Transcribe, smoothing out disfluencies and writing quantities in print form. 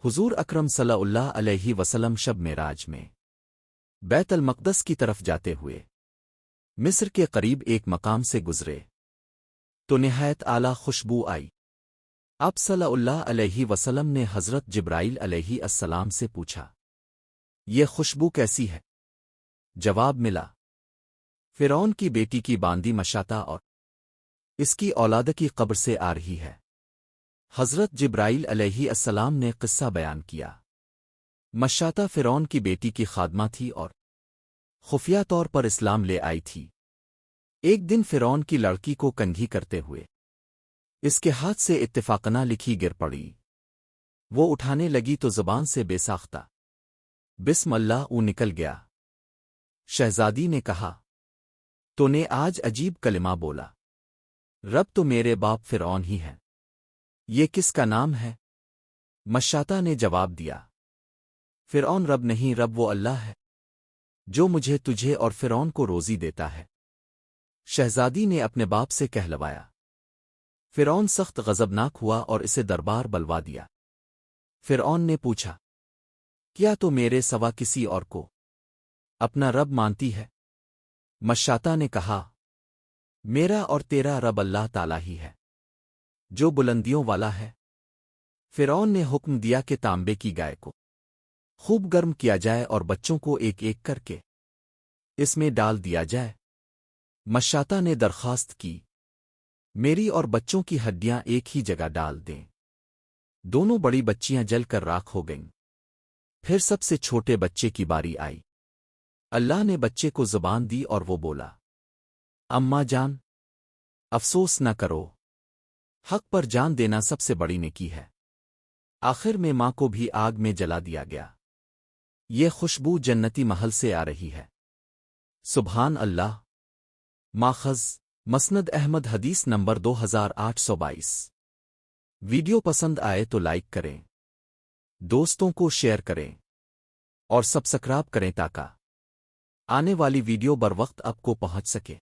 حضور اکرم صلی اللہ علیہ وسلم شب معراج میں بیت المقدس کی طرف جاتے ہوئے مصر کے قریب ایک مقام سے گزرے تو نہایت اعلیٰ خوشبو آئی۔ آپ صلی اللہ علیہ وسلم نے حضرت جبرائیل علیہ السلام سے پوچھا، یہ خوشبو کیسی ہے؟ جواب ملا، فرعون کی بیٹی کی باندی مشاطہ اور اس کی اولاد کی قبر سے آ رہی ہے۔ حضرت جبرائیل علیہ السلام نے قصہ بیان کیا۔ مشاطہ فرعون کی بیٹی کی خادمہ تھی اور خفیہ طور پر اسلام لے آئی تھی۔ ایک دن فرعون کی لڑکی کو کنگھی کرتے ہوئے اس کے ہاتھ سے اتفاقنہ لکھی گر پڑی۔ وہ اٹھانے لگی تو زبان سے بے ساختہ بسم اللہ نکل گیا۔ شہزادی نے کہا، تو نے آج عجیب کلمہ بولا، رب تو میرے باپ فرعون ہی ہے، یہ کس کا نام ہے؟ مشاطہ نے جواب دیا، فرعون رب نہیں، رب وہ اللہ ہے جو مجھے تجھے اور فرعون کو روزی دیتا ہے۔ شہزادی نے اپنے باپ سے کہلوایا۔ فرعون سخت غضبناک ہوا اور اسے دربار بلوا دیا۔ فرعون نے پوچھا، کیا تو میرے سوا کسی اور کو اپنا رب مانتی ہے؟ مشاطہ نے کہا، میرا اور تیرا رب اللہ تعالیٰ ہی ہے جو بلندیوں والا ہے۔ فرعون نے حکم دیا کہ تانبے کی گائے کو خوب گرم کیا جائے اور بچوں کو ایک ایک کر کے اس میں ڈال دیا جائے۔ مشاطہ نے درخواست کی، میری اور بچوں کی ہڈیاں ایک ہی جگہ ڈال دیں۔ دونوں بڑی بچیاں جل کر راکھ ہو گئیں۔ پھر سب سے چھوٹے بچے کی باری آئی۔ اللہ نے بچے کو زبان دی اور وہ بولا، اماں جان، افسوس نہ کرو، حق پر جان دینا سب سے بڑی نیکی ہے۔ آخر میں ماں کو بھی آگ میں جلا دیا گیا۔ یہ خوشبو جنتی محل سے آ رہی ہے۔ سبحان اللہ۔ ماخذ: مسند احمد، حدیث نمبر 2822۔ ویڈیو پسند آئے تو لائک کریں، دوستوں کو شیئر کریں اور سبسکرائب کریں تاکہ آنے والی ویڈیو بر وقت آپ کو پہنچ سکے۔